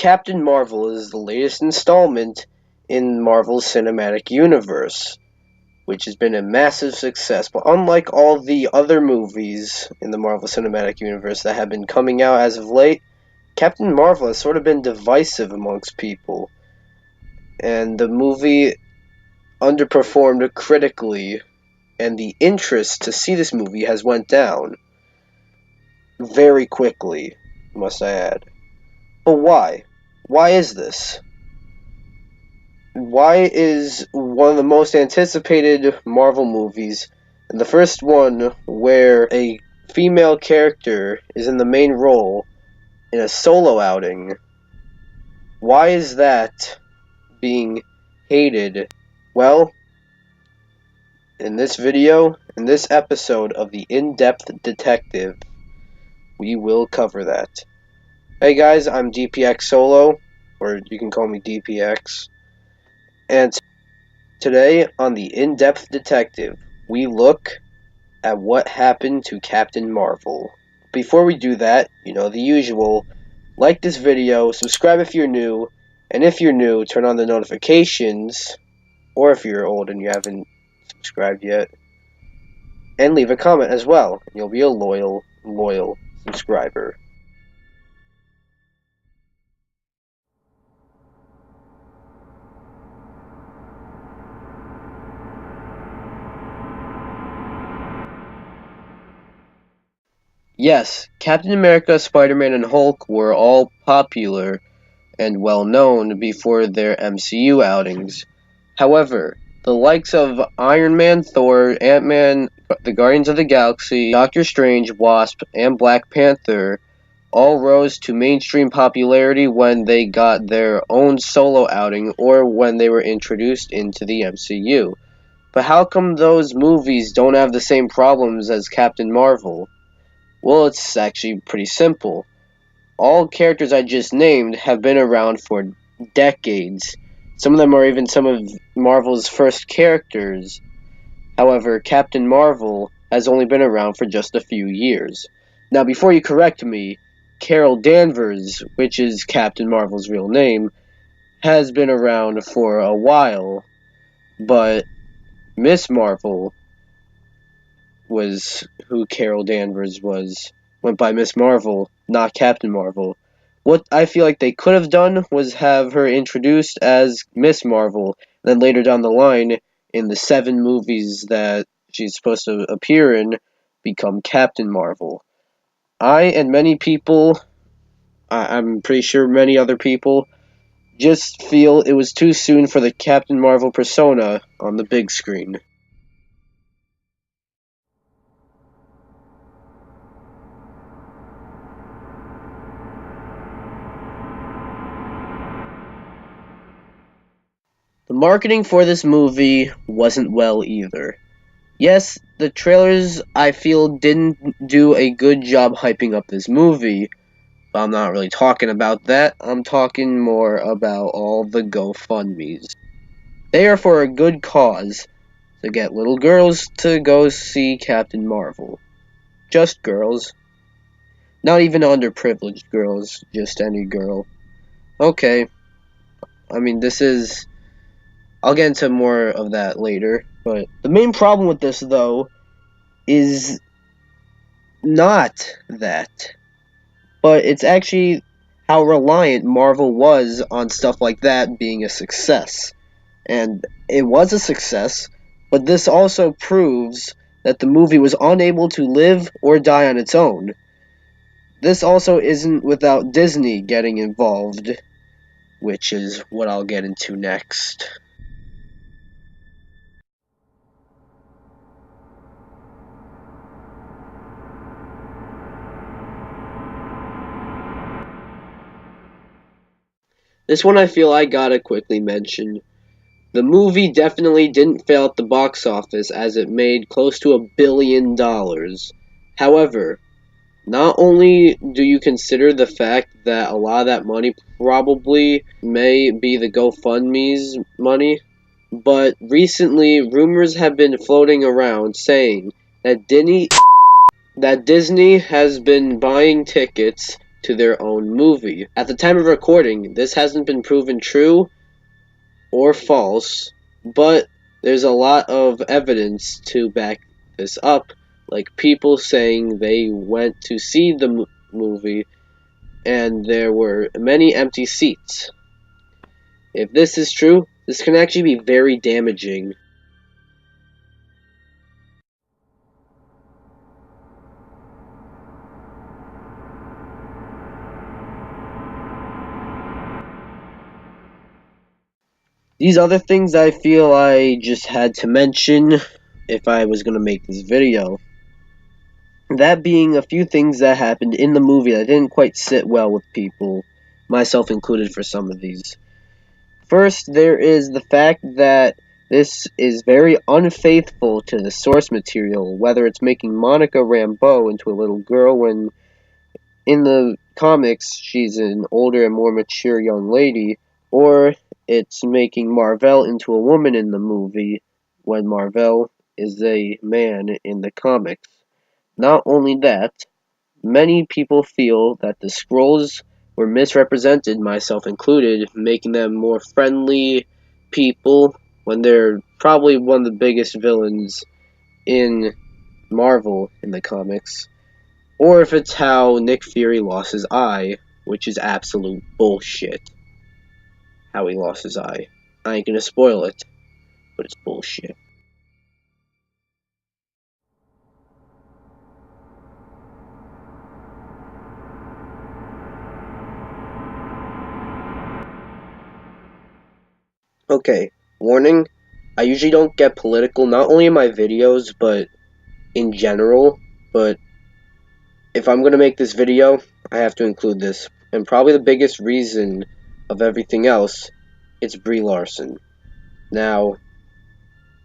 Captain Marvel is the latest installment in Marvel's cinematic universe, which has been a massive success. But unlike all the other movies in the Marvel Cinematic Universe that have been coming out as of late, Captain Marvel has sort of been divisive amongst people. And the movie underperformed critically, and the interest to see this movie has went down very quickly, must I add. But why? Why is this? Why is one of the most anticipated Marvel movies, and the first one where a female character is in the main role in a solo outing, why is that being hated? Well, in this video, in this episode of the In-Depth Detective, we will cover that. Hey guys, I'm DPX Solo, or you can call me DPX, and today on the In-Depth Detective, we look at what happened to Captain Marvel. Before we do that, you know, the usual, like this video, subscribe if you're new, and if you're new, turn on the notifications, or if you're old and you haven't subscribed yet, and leave a comment as well. You'll be a loyal subscriber. Yes, Captain America, Spider-Man, and Hulk were all popular and well known before their MCU outings. However, the likes of Iron Man, Thor, Ant-Man, the Guardians of the Galaxy, Doctor Strange, Wasp, and Black Panther all rose to mainstream popularity when they got their own solo outing or when they were introduced into the MCU. But how come those movies don't have the same problems as Captain Marvel? Well, it's actually pretty simple. All characters I just named have been around for decades. Some of them are even some of Marvel's first characters. However, Captain Marvel has only been around for just a few years. Now, before you correct me, Carol Danvers, which is Captain Marvel's real name, has been around for a while, but Miss Marvel was who Carol Danvers was, went by Miss Marvel, not Captain Marvel. What I feel like they could have done was have her introduced as Miss Marvel, then later down the line, in the 7 movies that she's supposed to appear in, become Captain Marvel. I and many people, I'm pretty sure many other people, just feel it was too soon for the Captain Marvel persona on the big screen. The marketing for this movie wasn't well either. Yes, the trailers, I feel, didn't do a good job hyping up this movie, but I'm not really talking about that. I'm talking more about all the GoFundMes. They are for a good cause, to get little girls to go see Captain Marvel. Just girls. Not even underprivileged girls, just any girl. Okay, I mean, I'll get into more of that later, but the main problem with this, though, is not that, but it's actually how reliant Marvel was on stuff like that being a success. And it was a success, but this also proves that the movie was unable to live or die on its own. This also isn't without Disney getting involved, which is what I'll get into next. This one I feel I gotta quickly mention. The movie definitely didn't fail at the box office as it made close to $1 billion. However, not only do you consider the fact that a lot of that money probably may be the GoFundMe's money, but recently rumors have been floating around saying that Disney has been buying tickets to their own movie. At the time of recording, this hasn't been proven true or false, but there's a lot of evidence to back this up, like people saying they went to see the movie and there were many empty seats. If this is true, this can actually be very damaging. These other things I feel I just had to mention if I was going to make this video. That being a few things that happened in the movie that didn't quite sit well with people, myself included for some of these. First, there is the fact that this is very unfaithful to the source material, whether it's making Monica Rambeau into a little girl when in the comics she's an older and more mature young lady, or it's making Marvel into a woman in the movie when Marvel is a man in the comics. Not only that, many people feel that the Skrulls were misrepresented, myself included, making them more friendly people when they're probably one of the biggest villains in Marvel in the comics. Or if it's how Nick Fury lost his eye, which is absolute bullshit. How he lost his eye. I ain't gonna spoil it, but it's bullshit. Okay, warning. I usually don't get political, not only in my videos, but in general. But if I'm gonna make this video, I have to include this. And probably the biggest reason of everything else, it's Brie Larson. Now,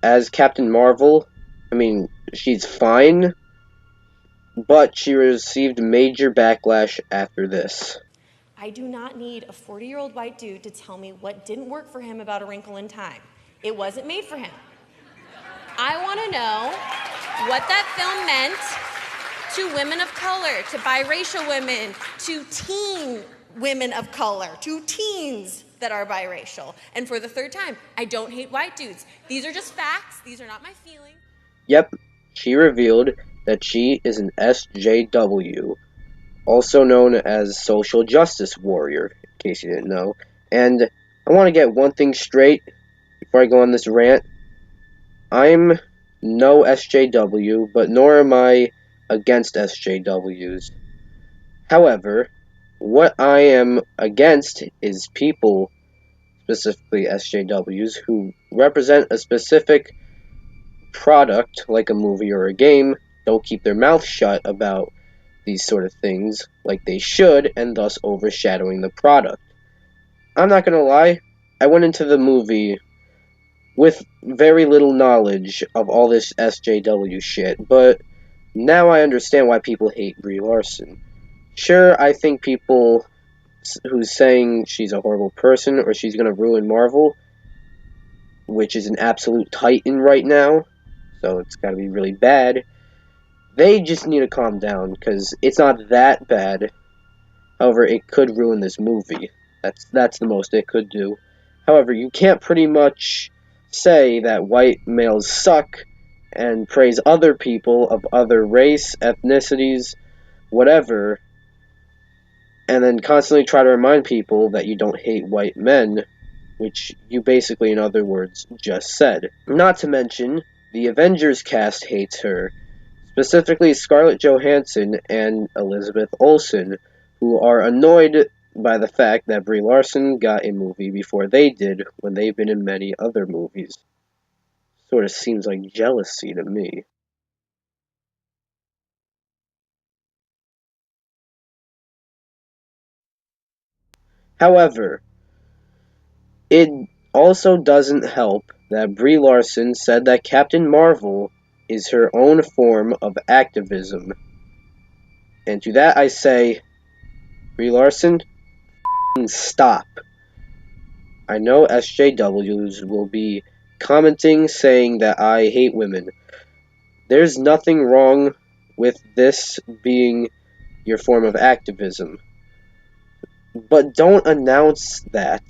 as Captain Marvel, I mean, she's fine, but she received major backlash after this. I do not need a 40-year-old white dude to tell me what didn't work for him about A Wrinkle in Time. It wasn't made for him. I want to know what that film meant to women of color, to biracial women, to teen women of color, to teens that are biracial. And for the third time, I don't hate white dudes. These are just facts. These are not my feelings. Yep, she revealed that she is an SJW, also known as Social Justice Warrior, in case you didn't know. And I want to get one thing straight before I go on this rant. I'm no SJW, but nor am I against SJWs. However, what I am against is people, specifically SJWs, who represent a specific product, like a movie or a game, don't keep their mouth shut about these sort of things like they should, and thus overshadowing the product. I'm not gonna lie, I went into the movie with very little knowledge of all this SJW shit, but now I understand why people hate Brie Larson. Sure, I think people who's saying she's a horrible person or she's gonna ruin Marvel, which is an absolute titan right now, so it's gotta be really bad. They just need to calm down, because it's not that bad. However, it could ruin this movie. That's the most it could do. However, you can't pretty much say that white males suck and praise other people of other race, ethnicities, whatever, and then constantly try to remind people that you don't hate white men, which you basically, in other words, just said. Not to mention, the Avengers cast hates her, specifically Scarlett Johansson and Elizabeth Olsen, who are annoyed by the fact that Brie Larson got a movie before they did when they've been in many other movies. Sort of seems like jealousy to me. However, it also doesn't help that Brie Larson said that Captain Marvel is her own form of activism. And to that I say, Brie Larson, stop. I know SJWs will be commenting saying that I hate women. There's nothing wrong with this being your form of activism. but don't announce that.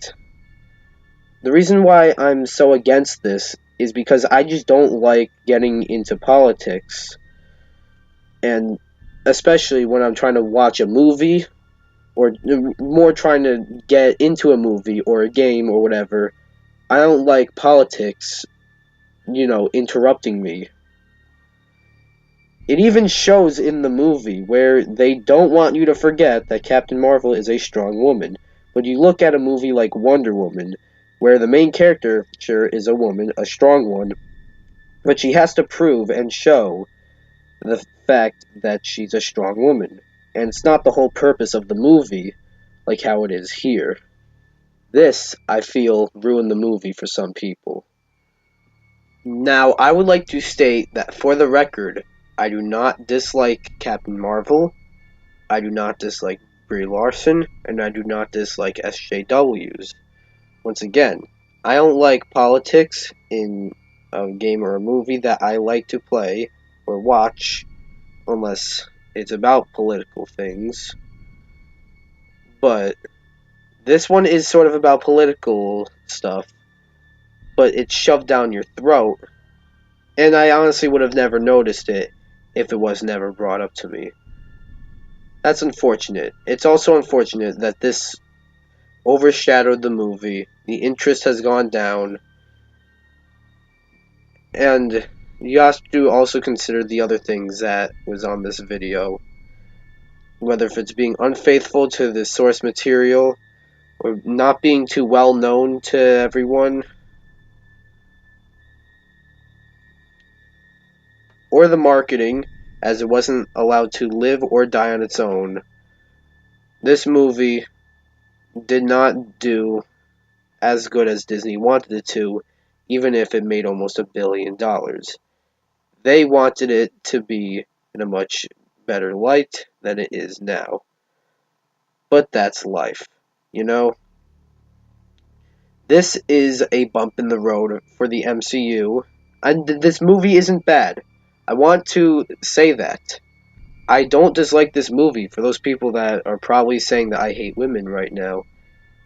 The reason why I'm so against this is because I just don't like getting into politics, and especially when I'm trying to watch a movie, or more trying to get into a movie or a game or whatever. I don't like politics, interrupting me. It even shows in the movie where they don't want you to forget that Captain Marvel is a strong woman. But you look at a movie like Wonder Woman, where the main character, sure, is a woman, a strong one, but she has to prove and show the fact that she's a strong woman. And it's not the whole purpose of the movie, like how it is here. This, I feel, ruined the movie for some people. Now, I would like to state that for the record, I do not dislike Captain Marvel, I do not dislike Brie Larson, and I do not dislike SJWs. Once again, I don't like politics in a game or a movie that I like to play or watch unless it's about political things. But this one is sort of about political stuff, but it's shoved down your throat, and I honestly would have never noticed it if it was never brought up to me. That's unfortunate. It's also unfortunate that this overshadowed the movie. The interest has gone down, and you have to also consider the other things that was on this video, whether if it's being unfaithful to the source material or not being too well known to everyone, or the marketing, as it wasn't allowed to live or die on its own. This movie did not do as good as Disney wanted it to, even if it made almost $1 billion. They wanted it to be in a much better light than it is now. But that's life, you know? This is a bump in the road for the MCU, and this movie isn't bad. I want to say that. I don't dislike this movie for those people that are probably saying that I hate women right now.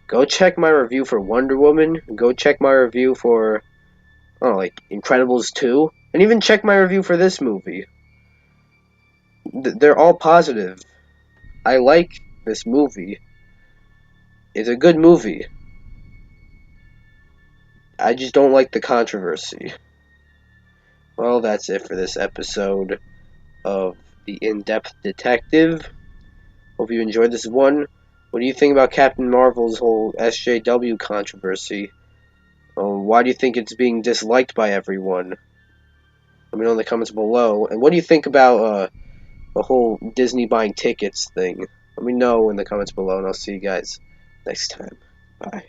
Go check my review for Wonder Woman, go check my review for, like Incredibles 2, and even check my review for this movie. They're all positive. I like this movie. It's a good movie. I just don't like the controversy. Well, that's it for this episode of The In-Depth Detective. Hope you enjoyed this one. What do you think about Captain Marvel's whole SJW controversy? Why do you think it's being disliked by everyone? Let me know in the comments below. And what do you think about the whole Disney buying tickets thing? Let me know in the comments below, and I'll see you guys next time. Bye.